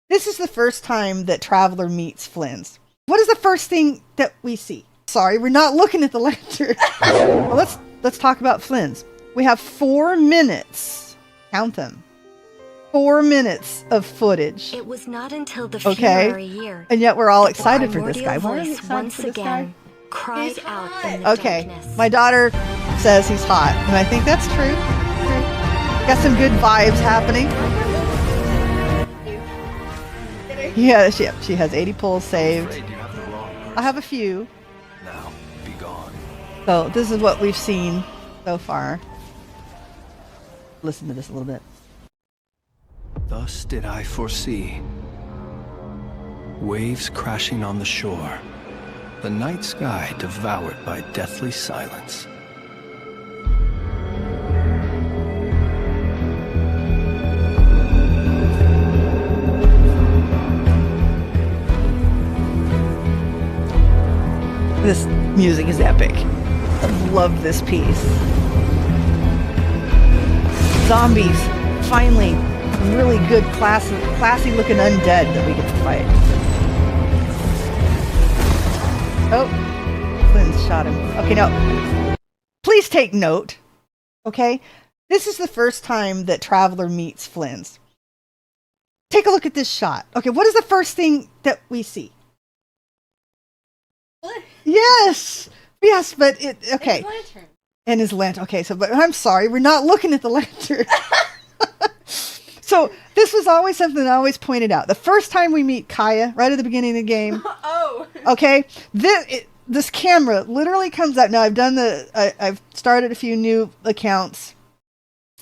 This is the first time that Traveler meets Flynn's. What is the first thing that we see? Sorry, we're not looking at the lantern. Well, let's talk about Flynn's. We have 4 minutes. Count them. 4 minutes of footage. It was not until the February year. And yet we're all excited for this guy. Why are you excited once for this again guy? Cried out in the Okay, darkness. my daughter says he's hot, and I think that's true. Got some good vibes happening. Yeah, she has 80 pulls saved. I have a few. Now, be gone. So this is what we've seen so far. Listen to this a little bit. Thus did I foresee. Waves crashing on the shore. The night sky devoured by deathly silence. This music is epic. I love this piece. Zombies. Finally, really good, classy looking undead that we get to fight. Oh, Flynn shot him. Okay, now, please take note. Okay, this is the first time that Traveler meets Flynn's. Take a look at this shot. Okay, what is the first thing that we see? Yes, but okay. Lantern. And his lantern. Okay, but I'm sorry, we're not looking at the lantern. So this was always something I always pointed out. The first time we meet Kaya, right at the beginning of the game. Oh. Okay, this camera literally comes out. Now I've started a few new accounts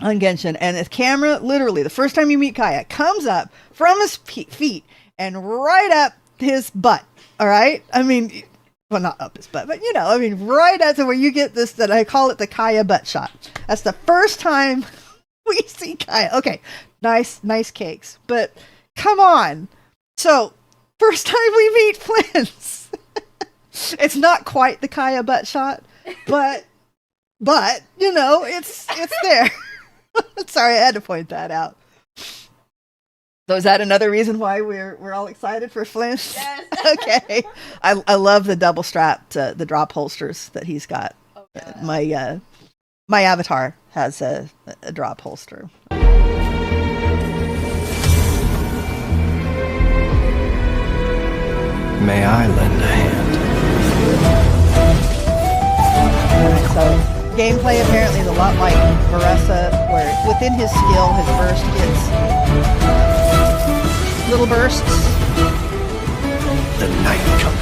on Genshin, and the camera literally, the first time you meet Kaya, comes up from his feet and right up his butt. All right, I mean. Well, not up his butt, but right at where you get this, that I call it the Kaya butt shot. That's the first time we see Kaya. Okay, nice cakes, but come on. So, first time we meet Flynn's. It's not quite the Kaya butt shot, but it's there. Sorry, I had to point that out. So is that another reason why we're all excited for Flynn? Yes. Okay. I love the double strapped the drop holsters that he's got. Oh, yeah. My avatar has a drop holster. May I lend a hand? So gameplay apparently is a lot like Maressa, where within his skill, his burst gets little bursts. The night coming.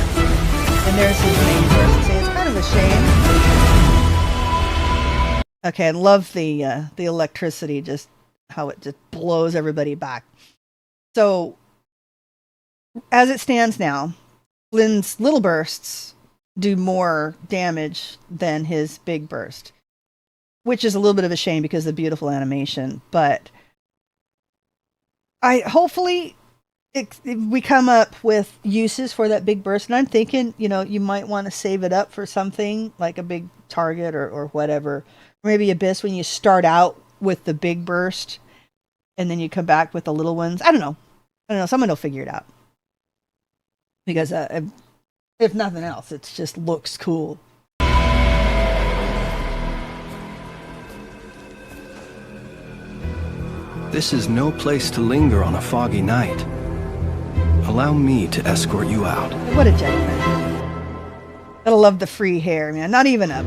And there's his main burst. See, it's kind of a shame. Okay, I love the electricity, just how it just blows everybody back. So, as it stands now, Flynn's little bursts do more damage than his big burst, which is a little bit of a shame because of the beautiful animation. But hopefully we come up with uses for that big burst, and I'm thinking, you might want to save it up for something like a big target or whatever. Maybe Abyss when you start out with the big burst, and then you come back with the little ones. I don't know. Someone will figure it out. Because if nothing else, it just looks cool. This is no place to linger on a foggy night. Allow me to escort you out. What a gentleman. Gotta love the free hair, man. Not even a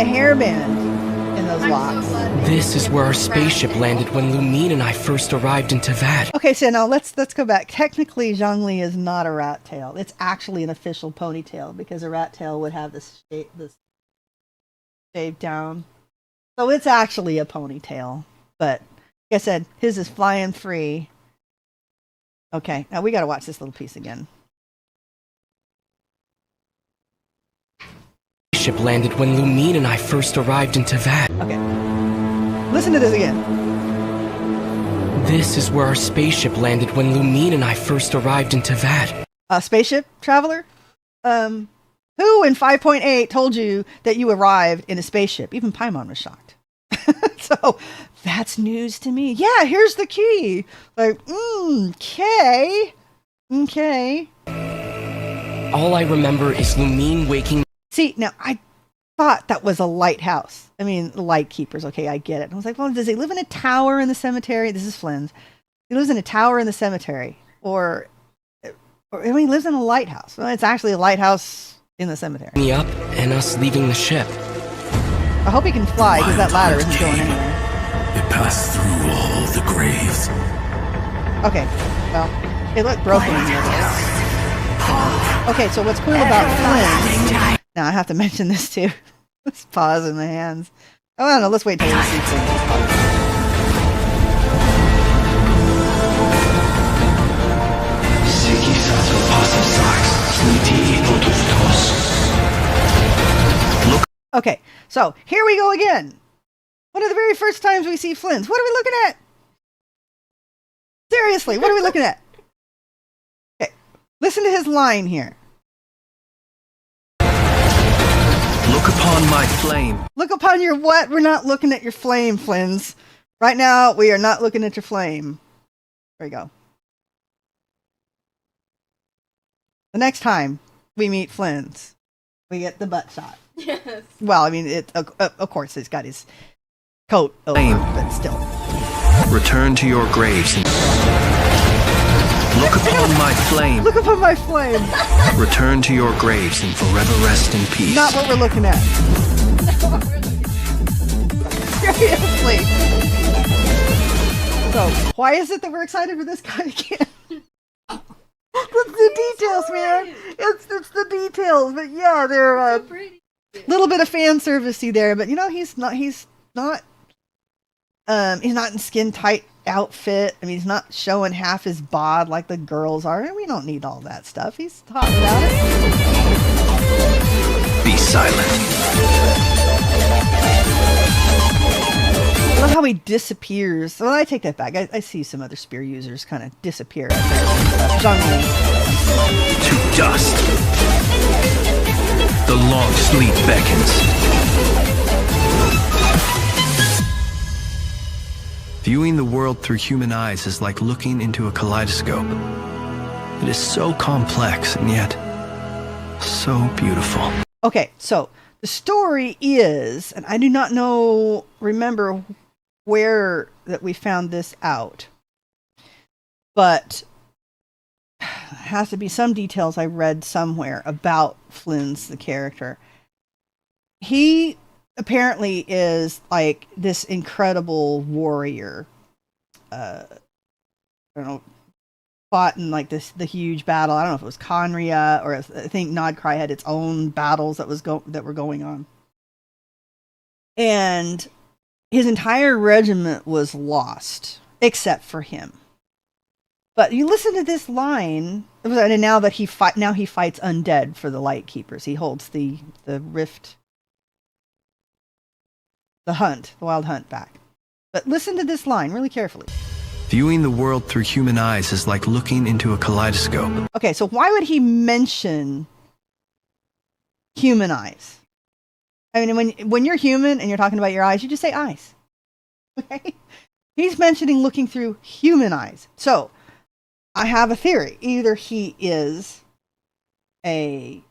hairband in those locks. This is where our spaceship landed when Lumine and I first arrived in Teyvat. Okay, so now let's go back. Technically, Zhongli is not a rat tail. It's actually an official ponytail because a rat tail would have this shaved down. So it's actually a ponytail. But like I said, his is flying free. Okay, now we got to watch this little piece again. Ship landed when Lumine and I first arrived in Teyvat. Okay, listen to this again. This is where our spaceship landed when Lumine and I first arrived in Teyvat. Spaceship traveler? Who in 5.8 told you that you arrived in a spaceship? Even Paimon was shocked. So that's news to me. Yeah, here's the key. Like, okay. Okay. All I remember is Lumine waking. See, now I thought that was a lighthouse. I mean, light keepers. Okay, I get it. I was like, well, does he live in a tower in the cemetery? This is Flynn's. He lives in a tower in the cemetery. Or I mean, he lives in a lighthouse. Well, it's actually a lighthouse in the cemetery. Me up and us leaving the ship. I hope he can fly because that ladder isn't going anywhere. It passed through all the graves. Okay, well, it looked broken in here. Okay, so what's cool about Flynn... Now, I have to mention this too. Let's pause in the hands. Oh, I don't know, let's wait till we see things. Okay, so here we go again. One of the very first times we see Flynn's. What are we looking at? Seriously, what are we looking at? Okay, listen to his line here. Look upon my flame. Look upon your what? We're not looking at your flame, Flynn's. Right now, we are not looking at your flame. There you go. The next time we meet Flynn's, we get the butt shot. Yes. Well, I mean, of course, he's got his coat over, but still. Return to your graves and look upon my flame. Look upon my flame. Return to your graves and forever rest in peace. Not what we're looking at. Seriously. So, why is it that we're excited for this guy again? It's the details, man. It's the details. But yeah, they're So pretty. little bit of fan servicey there. But you know, he's not in skin tight outfit. I mean, he's not showing half his bod like the girls are. We don't need all that stuff. He's hot without it. Be silent. I love how he disappears. Well, I take that back. I see some other spear users kind of disappear. Zhongli. To dust. The long sleep beckons. Viewing the world through human eyes is like looking into a kaleidoscope. It is so complex and yet so beautiful. Okay, so the story is, and I do not remember where that we found this out, but it has to be some details I read somewhere about Flynn's, the character. He apparently is like this incredible warrior. I don't know, fought in like the huge battle. I don't know if it was Conria or I think Nodcry had its own battles that were going on. And his entire regiment was lost except for him. But you listen to this line, and now he fights undead for the Light Keepers. He holds the rift, the wild hunt back. But listen to this line really carefully. Viewing the world through human eyes is like looking into a kaleidoscope. Okay, so why would he mention human eyes? I mean, when you're human and you're talking about your eyes, you just say eyes. Okay? He's mentioning looking through human eyes. So, I have a theory. Either he is some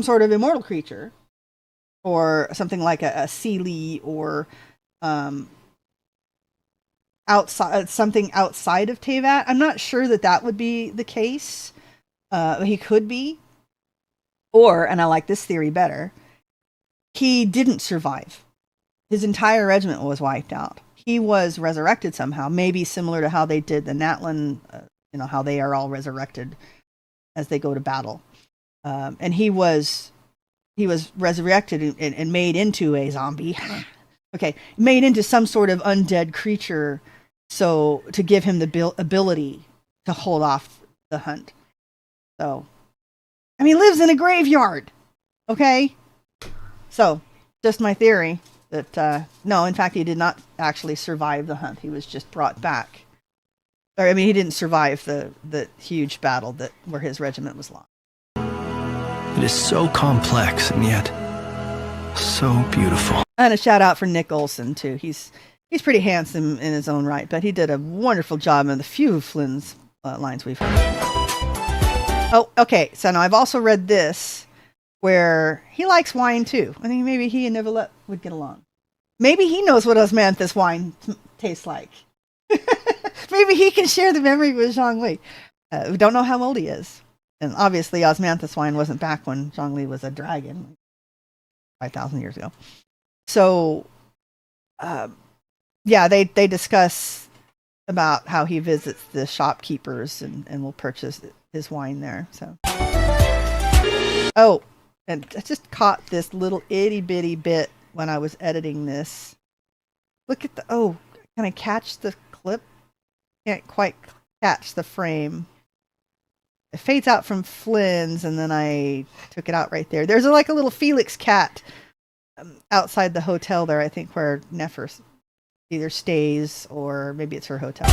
sort of immortal creature, or something like a Seelie, or something outside of Teyvat. I'm not sure that would be the case. He could be. Or, and I like this theory better, he didn't survive. His entire regiment was wiped out. He was resurrected somehow, maybe similar to how they did the Natlan, how they are all resurrected as they go to battle. And he was resurrected and made into a zombie. Okay, made into some sort of undead creature, so to give him the ability to hold off the hunt. So, I mean, he lives in a graveyard. Okay, so just my theory that no, in fact, he did not actually survive the hunt. He was just brought back. Or I mean, he didn't survive the huge battle where his regiment was lost. It is so complex and yet so beautiful. And a shout out for Nick Olson too. He's He's pretty handsome in his own right, but he did a wonderful job in the few Flynn's lines we've heard. Oh, okay. So now I've also read this where he likes wine too. I think maybe he and Nicolette would get along. Maybe he knows what Osmanthus wine tastes like. Maybe he can share the memory with Zhongli. We don't know how old he is. And obviously Osmanthus wine wasn't back when Zhongli was a dragon 5,000 years ago. So, yeah, they discuss about how he visits the shopkeepers and will purchase his wine there. So, oh, and I just caught this little itty bitty bit when I was editing this. Look at can I catch the clip? Can't quite catch the frame. It fades out from Flynn's, and then I took it out right there. There's like a little Felix cat outside the hotel there, I think, where Nefer either stays or maybe it's her hotel.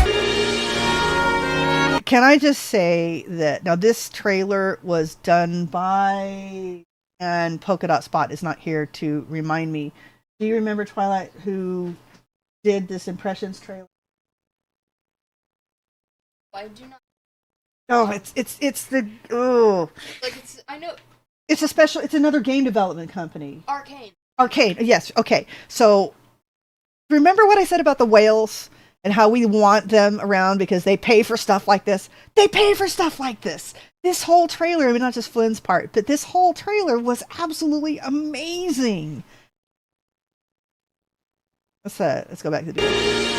Can I just say that now this trailer was done by, and Polka Dot Spot is not here to remind me. Do you remember, Twilight, who did this Impressions trailer? I do not. Oh, it's the Like I know. It's another game development company. Arcane. Yes. Okay. So remember what I said about the whales and how we want them around because they pay for stuff like this. They pay for stuff like this. This whole trailer, I mean, not just Flynn's part, but this whole trailer was absolutely amazing. Let's go back to the beginning.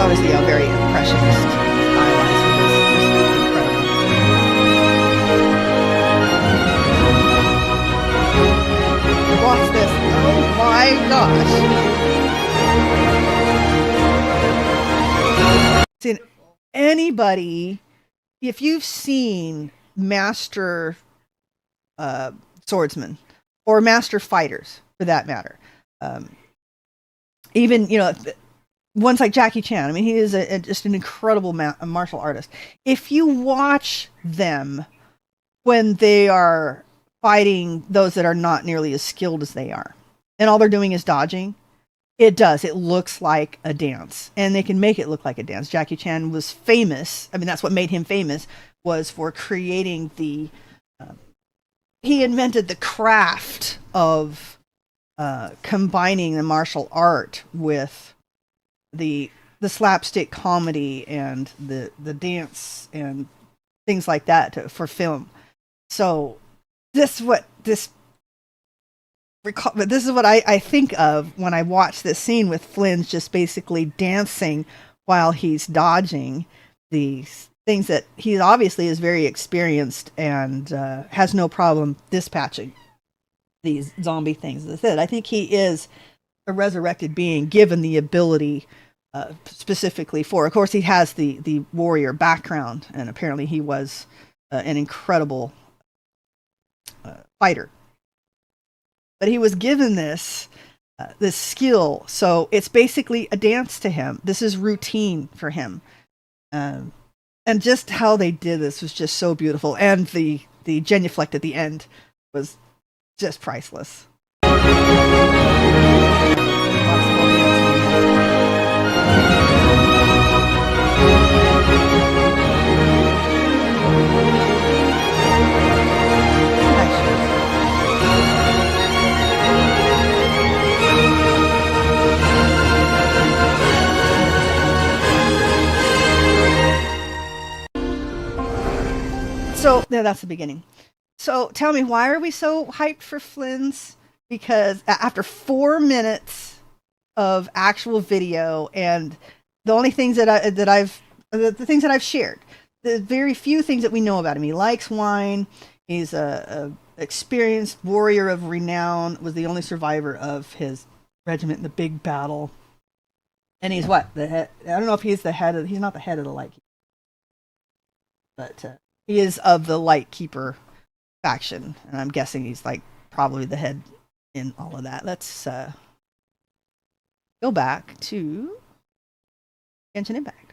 Obviously, a very impressionist stylized for this. Incredible. Watch this. Oh my gosh. See, anybody, if you've seen master swordsmen or master fighters, for that matter, even, ones like Jackie Chan. I mean, he is just an incredible martial artist. If you watch them when they are fighting those that are not nearly as skilled as they are, and all they're doing is dodging, it looks like a dance. And they can make it look like a dance. Jackie Chan was famous. I mean, that's what made him famous, was for creating he invented the craft of combining the martial art with the slapstick comedy and the dance and things like that for film. So this is what I think of when I watch this scene with Flynn just basically dancing while he's dodging these things that he obviously is very experienced and has no problem dispatching these zombie things. As I said, I think he is a resurrected being given the ability specifically for, of course, he has the warrior background, and apparently he was an incredible fighter, but he was given this skill, so it's basically a dance to him. This is routine for him, and just how they did this was just so beautiful, and the genuflect at the end was just priceless. So yeah, that's the beginning. So tell me, why are we so hyped for Flynn's? Because after 4 minutes of actual video, and the only things the things that I've shared, the very few things that we know about him, he likes wine. He's a experienced warrior of renown. Was the only survivor of his regiment in the big battle. And he's what? The head? I don't know if he's the head of. He's not the head of the Lightkeeper, but he is of the Lightkeeper faction, and I'm guessing he's like probably the head in all of that. Let's go back to Genshin Impact.